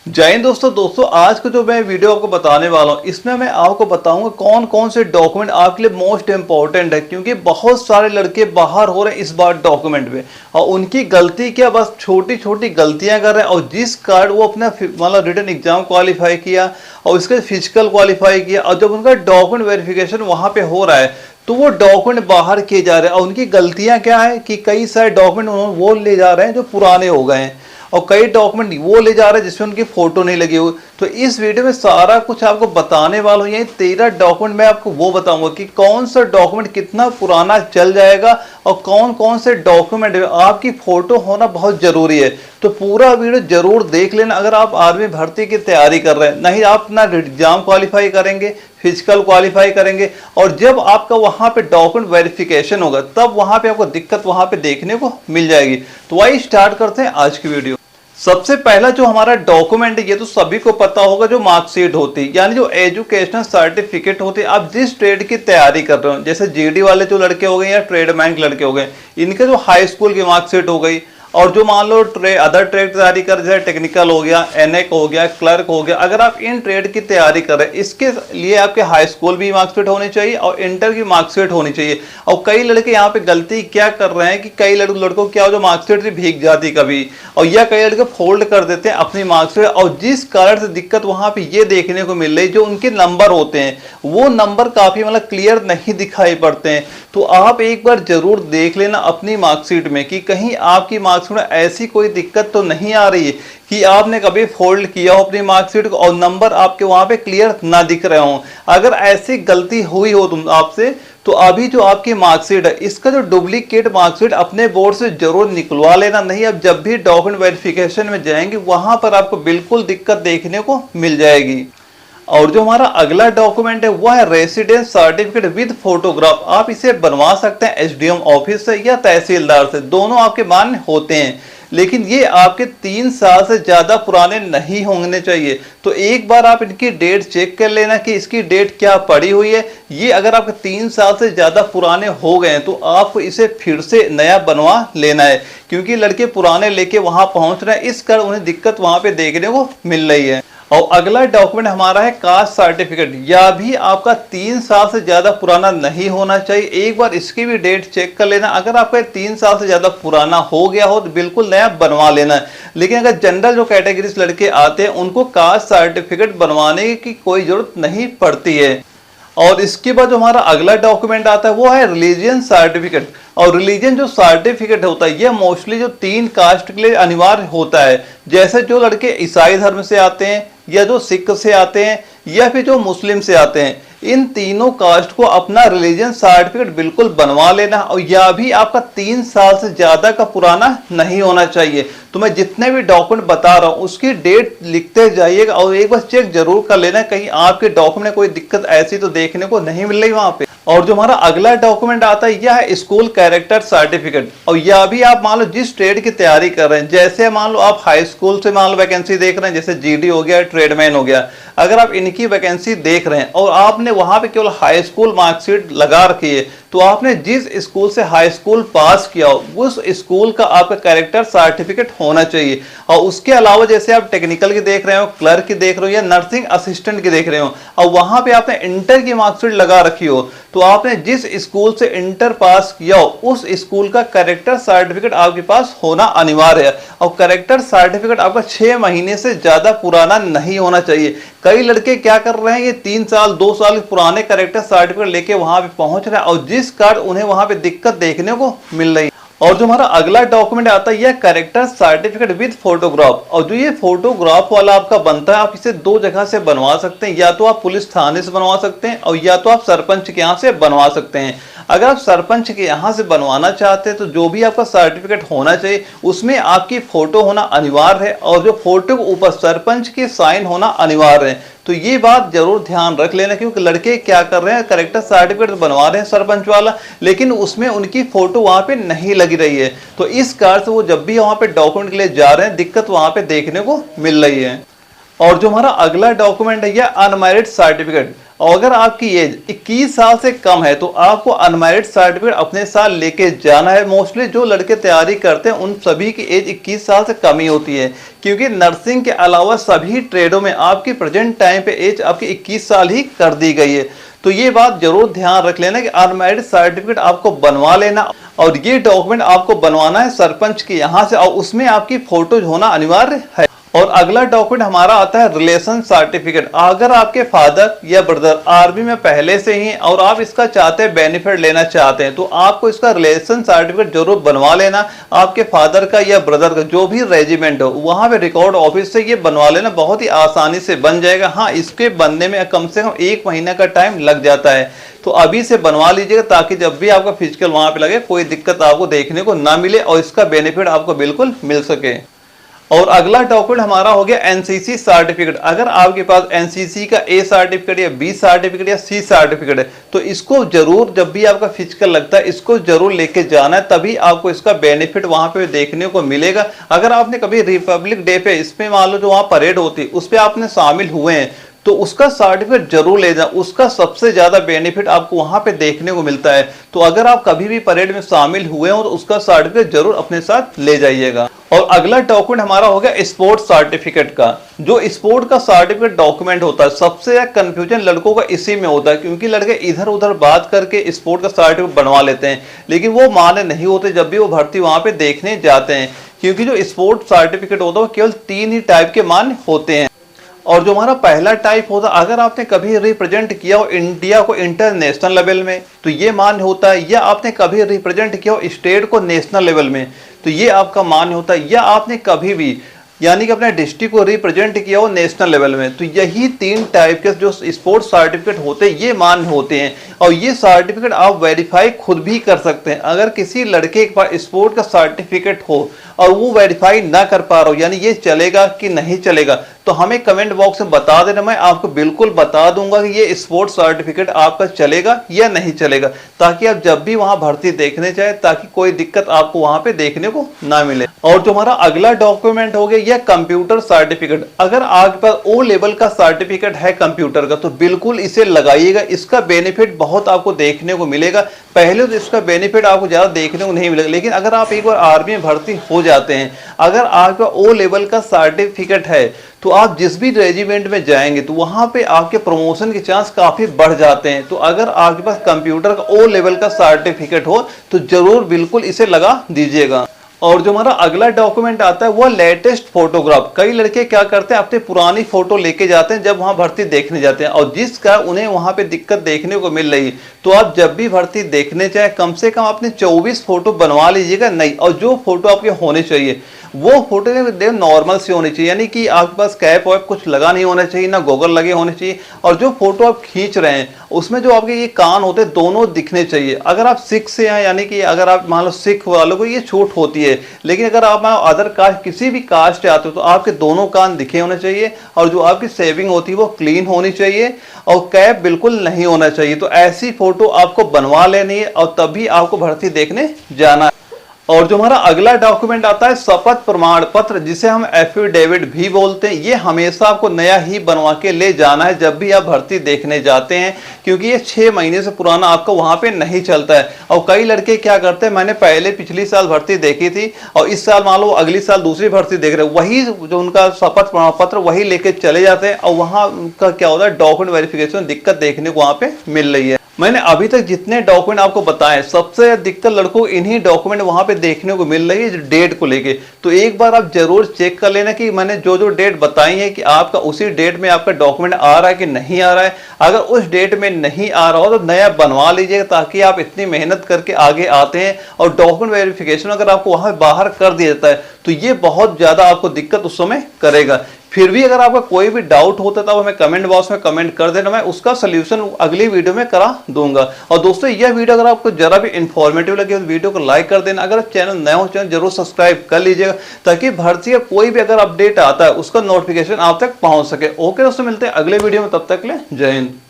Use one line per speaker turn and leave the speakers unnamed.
जय हिंद दोस्तों आज को जो मैं वीडियो आपको बताने वाला हूँ इसमें मैं आपको बताऊंगा कौन कौन से डॉक्यूमेंट आपके लिए मोस्ट इंपॉर्टेंट है, क्योंकि बहुत सारे लड़के बाहर हो रहे हैं इस बार डॉक्यूमेंट में और उनकी गलती क्या, बस छोटी छोटी गलतियां कर रहे हैं। और जिस कार्ड वो अपना मतलब रिटन एग्जाम क्वालिफाई किया और उसके फिजिकल क्वालिफाई किया और जब उनका डॉक्यूमेंट वेरिफिकेशन वहां पे हो रहा है तो वो डॉक्यूमेंट बाहर किए जा रहे हैं। और उनकी गलतियां क्या है कि कई सारे डॉक्यूमेंट उन्होंने वो ले जा रहे हैं जो पुराने हो गए हैं और कई डॉक्यूमेंट वो ले जा रहे हैं जिसमें उनकी फोटो नहीं लगी हुई। तो इस वीडियो में सारा कुछ आपको बताने वाला हूँ। ये 13 डॉक्यूमेंट मैं आपको वो बताऊंगा कि कौन सा डॉक्यूमेंट कितना पुराना चल जाएगा और कौन कौन से डॉक्यूमेंट आपकी फोटो होना बहुत जरूरी है। तो पूरा वीडियो जरूर देख लेना अगर आप आर्मी भर्ती की तैयारी कर रहे हैं। नहीं आप अपना एग्जाम क्वालिफाई करेंगे, फिजिकल क्वालिफाई करेंगे और जब आपका वहां पे डॉक्यूमेंट वेरिफिकेशन होगा तब वहां पे आपको दिक्कत वहां पे देखने को मिल जाएगी। तो आइए स्टार्ट करते हैं आज की वीडियो। सबसे पहला जो हमारा डॉक्यूमेंट है ये तो सभी को पता होगा, जो मार्कशीट होती है यानी जो एजुकेशनल सर्टिफिकेट होती है। आप जिस ट्रेड की तैयारी कर रहे हो, जैसे जीडी वाले जो लड़के हो गए या ट्रेडमैन के लड़के हो गए, इनके जो हाई स्कूल की मार्कशीट हो गई और जो मान लो अदर ट्रेड की तैयारी कर जैसे टेक्निकल हो गया, एनएक हो गया, क्लर्क हो गया, अगर आप इन ट्रेड की तैयारी कर रहे हैं इसके लिए आपके हाई स्कूल भी मार्कशीट होनी चाहिए और इंटर की मार्कशीट होनी चाहिए। और कई लड़के यहाँ पे गलती क्या कर रहे हैं कि कई लड़कों क्या हो जो मार्कशीट भी भीग जाती कभी, और या कई लड़के फोल्ड कर देते हैं अपनी मार्कशीट और जिस कारण से दिक्कत वहां पे ये देखने को मिल रही जो उनके नंबर होते हैं वो नंबर काफी मतलब क्लियर नहीं दिखाई पड़ते हैं। तो आप एक बार जरूर देख लेना अपनी मार्कशीट में कि कहीं आपकी मार्कशीट में ऐसी कोई दिक्कत तो नहीं आ रही है कि आपने कभी फोल्ड किया हो अपनी मार्कशीट को और नंबर आपके वहां पे क्लियर ना दिख रहे हो। अगर ऐसी गलती हुई हो तुम आपसे तो अभी जो आपकी मार्कशीट है इसका जो डुप्लीकेट मार्कशीट अपने बोर्ड से जरूर निकलवा लेना। नहीं अब जब भी डॉक्यूमेंट वेरिफिकेशन में जाएंगे वहां पर आपको बिल्कुल दिक्कत देखने को मिल जाएगी। और जो हमारा अगला डॉक्यूमेंट है वह है रेसिडेंस सर्टिफिकेट विद फोटोग्राफ। आप इसे बनवा सकते हैं एसडीएम ऑफिस से या तहसीलदार से, दोनों आपके मान्य होते हैं, लेकिन ये आपके 3 साल से ज्यादा पुराने नहीं होने चाहिए। तो एक बार आप इनकी डेट चेक कर लेना कि इसकी डेट क्या पड़ी हुई है। ये अगर आपके 3 साल से ज्यादा पुराने हो गए हैं तो आपको इसे फिर से नया बनवा लेना है, क्योंकि लड़के पुराने लेके वहां पहुंच रहे हैं इस कारण उन्हें दिक्कत वहां पे देखने को मिल रही है। और अगला डॉक्यूमेंट हमारा है कास्ट सर्टिफिकेट। यह भी आपका 3 साल से ज्यादा पुराना नहीं होना चाहिए। एक बार इसकी भी डेट चेक कर लेना। अगर आपका 3 साल से ज्यादा पुराना हो गया हो तो बिल्कुल नया बनवा लेना है। लेकिन अगर जनरल जो कैटेगरीज लड़के आते हैं उनको कास्ट सर्टिफिकेट बनवाने की कोई जरूरत नहीं पड़ती है। और इसके बाद जो हमारा अगला डॉक्यूमेंट आता है वो है रिलीजियन सर्टिफिकेट। और रिलीजन जो सर्टिफिकेट होता है ये मोस्टली जो 3 कास्ट के लिए अनिवार्य होता है, जैसे जो लड़के ईसाई धर्म से आते हैं या जो सिख से आते हैं या फिर जो मुस्लिम से आते हैं, इन तीनों कास्ट को अपना रिलीजन सर्टिफिकेट बिल्कुल बनवा लेना। और यह भी आपका 3 साल से ज्यादा का पुराना नहीं होना चाहिए। तो मैं जितने भी डॉक्यूमेंट बता रहा हूं उसकी डेट लिखते जाइएगा और एक बार चेक जरूर कर लेना कहीं आपके डॉक्यूमेंट में कोई दिक्कत ऐसी तो देखने को नहीं मिल रही वहां पे। और जो हमारा अगला डॉक्यूमेंट आता है यह है स्कूल कैरेक्टर सर्टिफिकेट। और यह भी आप मान लो जिस ट्रेड की तैयारी कर रहे हैं, जैसे मान लो आप हाई स्कूल से मान लो वैकेंसी देख रहे हैं, जैसे जीडी हो गया, ट्रेडमैन हो गया, अगर आप इनकी वैकेंसी देख रहे हैं और आपने वहां पे केवल हाई स्कूल मार्कशीट लगा रखी है तो आपने जिस स्कूल से हाई स्कूल पास किया हो उस स्कूल का आपका कैरेक्टर सर्टिफिकेट होना चाहिए। और उसके अलावा जैसे आप टेक्निकल की देख रहे हो, क्लर्क की देख रहे हो या नर्सिंग असिस्टेंट की देख रहे हो और वहां पे आपने इंटर की मार्कशीट लगा रखी हो तो आपने जिस स्कूल से इंटर पास किया हो उस स्कूल का कैरेक्टर सर्टिफिकेट आपके पास होना अनिवार्य है। और कैरेक्टर सर्टिफिकेट आपका 6 महीने से ज्यादा पुराना नहीं होना चाहिए। कई लड़के क्या कर रहे हैं, ये 3 साल 2 साल पुराने कैरेक्टर सर्टिफिकेट लेके वहां पे पहुंच रहे हैं और जिस कारण उन्हें वहां पे दिक्कत देखने को मिल रही है। और जो हमारा अगला डॉक्यूमेंट आता है यह कैरेक्टर सर्टिफिकेट विद फोटोग्राफ। और जो ये फोटोग्राफ वाला आपका बनता है आप इसे 2 जगह से बनवा सकते हैं, या तो आप पुलिस थाने से बनवा सकते हैं और या तो आप सरपंच के यहाँ से बनवा सकते हैं। अगर आप सरपंच के यहाँ से बनवाना चाहते हैं तो जो भी आपका सर्टिफिकेट होना चाहिए उसमें आपकी फोटो होना अनिवार्य है और जो फोटो के ऊपर सरपंच के साइन होना अनिवार्य है। तो ये बात जरूर ध्यान रख लेना, क्योंकि लड़के क्या कर रहे हैं कैरेक्टर सर्टिफिकेट बनवा रहे हैं सरपंच वाला लेकिन उसमें उनकी फोटो वहां पे नहीं लगी रही है। तो इस कारण से वो जब भी वहां पे डॉक्यूमेंट के लिए जा रहे हैं दिक्कत वहां पे देखने को मिल रही है। और जो हमारा अगला डॉक्यूमेंट है यह अनमैरिड सर्टिफिकेट। और अगर आपकी एज 21 साल से कम है तो आपको अनमैरिड सर्टिफिकेट अपने साथ लेके जाना है। मोस्टली जो लड़के तैयारी करते हैं उन सभी की एज 21 साल से कम ही होती है, क्योंकि नर्सिंग के अलावा सभी ट्रेडों में आपकी प्रेजेंट टाइम पे एज आपकी 21 साल ही कर दी गई है। तो ये बात जरूर ध्यान रख लेना कि अनमैरिड सर्टिफिकेट आपको बनवा लेना, और ये डॉक्यूमेंट आपको बनवाना है सरपंच के यहाँ से, और उसमें आपकी फोटोज होना अनिवार्य है। और अगला डॉक्यूमेंट हमारा आता है रिलेशन सर्टिफिकेट। अगर आपके फादर या ब्रदर आर्मी में पहले से ही और आप इसका चाहते हैं बेनिफिट लेना चाहते हैं तो आपको इसका रिलेशन सर्टिफिकेट जरूर बनवा लेना। आपके फादर का या ब्रदर का जो भी रेजिमेंट हो वहां पे रिकॉर्ड ऑफिस से ये बनवा लेना, बहुत ही आसानी से बन जाएगा। हाँ, इसके बनने में कम से कम 1 महीना का टाइम लग जाता है, तो अभी से बनवा लीजिएगा ताकि जब भी आपका फिजिकल वहां पे लगे कोई दिक्कत आपको देखने को ना मिले और इसका बेनिफिट आपको बिल्कुल मिल सके। और अगला डॉक्यूमेंट हमारा हो गया एनसीसी सर्टिफिकेट। अगर आपके पास एनसीसी का ए सर्टिफिकेट या बी सर्टिफिकेट या सी सर्टिफिकेट है तो इसको जरूर जब भी आपका फिजिकल लगता है इसको जरूर लेके जाना है, तभी आपको इसका बेनिफिट वहां पे देखने को मिलेगा। अगर आपने कभी रिपब्लिक डे पे इसमें मान लो जो वहां परेड होती है उस पर आपने शामिल हुए हैं तो उसका सर्टिफिकेट जरूर ले जाए, उसका सबसे ज्यादा बेनिफिट आपको वहां पे देखने को मिलता है। तो अगर आप कभी भी परेड में शामिल हुए हो तो उसका सर्टिफिकेट जरूर अपने साथ ले जाइएगा। और अगला डॉक्यूमेंट हमारा हो गया स्पोर्ट सर्टिफिकेट का। जो स्पोर्ट का सर्टिफिकेट डॉक्यूमेंट होता है सबसे ज्यादा कंफ्यूजन लड़कों का इसी में होता है, क्योंकि लड़के इधर उधर बात करके स्पोर्ट का सर्टिफिकेट बनवा लेते हैं, लेकिन वो मान्य नहीं होते जब भी वो भर्ती वहां पे देखने जाते हैं। क्योंकि जो स्पोर्ट सर्टिफिकेट होता है वो केवल 3 ही टाइप के मान्य होते हैं। और जो हमारा पहला टाइप होता है, अगर आपने कभी रिप्रेजेंट किया हो इंडिया को इंटरनेशनल लेवल में तो ये मान्य होता है, या आपने कभी रिप्रेजेंट किया हो स्टेट को नेशनल लेवल में तो ये आपका मान्य होता है, या आपने कभी भी यानी कि अपने डिस्ट्रिक्ट को रिप्रेजेंट किया हो नेशनल लेवल में, तो यही 3 टाइप के जो स्पोर्ट्स सर्टिफिकेट होते हैं ये मान्य होते हैं। और ये सर्टिफिकेट आप वेरीफाई खुद भी कर सकते हैं। अगर किसी लड़के के पास स्पोर्ट का सर्टिफिकेट हो और वो वेरीफाई ना कर पा रहा हो, यानी ये चलेगा कि नहीं चलेगा, तो हमें कमेंट बॉक्स में बता देना, मैं आपको बिल्कुल बता दूंगा कि ये स्पोर्ट्स सर्टिफिकेट आपका चलेगा या नहीं चलेगा, ताकि आप जब भी वहां भर्ती देखने जाए ताकि कोई दिक्कत आपको वहां पे देखने को ना मिले। और जो हमारा अगला डॉक्यूमेंट हो गया यह कंप्यूटर सर्टिफिकेट। अगर आपके पास ओ लेवल का सर्टिफिकेट है कंप्यूटर का तो बिल्कुल इसे लगाइएगा, इसका बेनिफिट बहुत आपको देखने को मिलेगा। पहले तो इसका बेनिफिट आपको ज्यादा देखने को नहीं मिलेगा, लेकिन अगर आप एक बार आर्मी में भर्ती हो जाते हैं, अगर आपका ओ लेवल का सर्टिफिकेट है तो आप जिस भी रेजिमेंट में जाएंगे तो वहां पे आपके प्रमोशन के चांस काफी बढ़ जाते हैं। तो अगर आपके पास कंप्यूटर का ओ लेवल का सर्टिफिकेट हो तो जरूर बिल्कुल इसे लगा दीजिएगा। और जो हमारा अगला डॉक्यूमेंट आता है वो लेटेस्ट फोटोग्राफ। कई लड़के क्या करते हैं अपनी पुरानी फोटो लेके जाते हैं जब वहां भर्ती देखने जाते हैं, और जिसका उन्हें वहां पे दिक्कत देखने को मिल रही है, तो आप जब भी भर्ती देखने जाए कम से कम अपने 24 फोटो बनवा लीजिएगा नई। और जो फोटो आपके होने चाहिए वो फोटो नॉर्मल से होनी चाहिए, यानी कि आपके पास कैप वैप कुछ लगा नहीं होना चाहिए, ना गोगल लगे होने चाहिए। और जो फोटो आप खींच रहे हैं उसमें जो आपके ये कान होते हैं दोनों दिखने चाहिए। अगर आप सिख से हैं, यानी कि अगर आप मान लो सिख वालों को ये छूट होती है, लेकिन अगर आप अदर कास्ट किसी भी कास्ट से आते हो तो आपके दोनों कान दिखे होने चाहिए, और जो आपकी सेविंग होती है वो क्लीन होनी चाहिए, और कैप बिल्कुल नहीं होना चाहिए। तो ऐसी फोटो आपको बनवा लेनी है और तभी आपको भर्ती देखने जाना है। और जो हमारा अगला डॉक्यूमेंट आता है शपथ प्रमाण पत्र, जिसे हम एफिडेविट भी बोलते हैं, ये हमेशा आपको नया ही बनवा के ले जाना है जब भी आप भर्ती देखने जाते हैं, क्योंकि ये 6 महीने से पुराना आपका वहां पे नहीं चलता है। और कई लड़के क्या करते हैं, मैंने पहले पिछली साल भर्ती देखी थी और इस साल मान लो अगली साल दूसरी भर्ती देख रहे हैं, वही जो उनका शपथ प्रमाण पत्र वही लेके चले जाते हैं, और वहां का क्या होता है डॉक्यूमेंट वेरिफिकेशन दिक्कत देखने को वहां पे मिल रही है। मैंने अभी तक जितने डॉक्यूमेंट आपको बताए सबसे दिक्कत लड़कों इन्हीं डॉक्यूमेंट वहां पे देखने को मिल रही है डेट को लेके। तो एक बार आप जरूर चेक कर लेना कि मैंने जो जो डेट बताई है कि आपका उसी डेट में आपका डॉक्यूमेंट आ रहा है कि नहीं आ रहा है। अगर उस डेट में नहीं आ रहा हो तो नया बनवा लीजिएगा, ताकि आप इतनी मेहनत करके आगे आते हैं और डॉक्यूमेंट वेरिफिकेशन अगर आपको वहां बाहर कर दिया जाता है तो ये बहुत ज्यादा आपको दिक्कत उस समय करेगा। फिर भी अगर आपका कोई भी डाउट होता है तो हमें कमेंट बॉक्स में कमेंट कर देना, मैं उसका सोल्यूशन अगली वीडियो में करा दूंगा। और दोस्तों यह वीडियो अगर आपको जरा भी इंफॉर्मेटिव लगे तो वीडियो को लाइक कर देना। अगर चैनल नया हो चैनल जरूर सब्सक्राइब कर लीजिएगा, ताकि भर्ती का कोई भी अगर अपडेट आता है उसका नोटिफिकेशन आप तक पहुंच सके। ओके दोस्तों, मिलते हैं अगले वीडियो में, तब तक के लिए जय हिंद।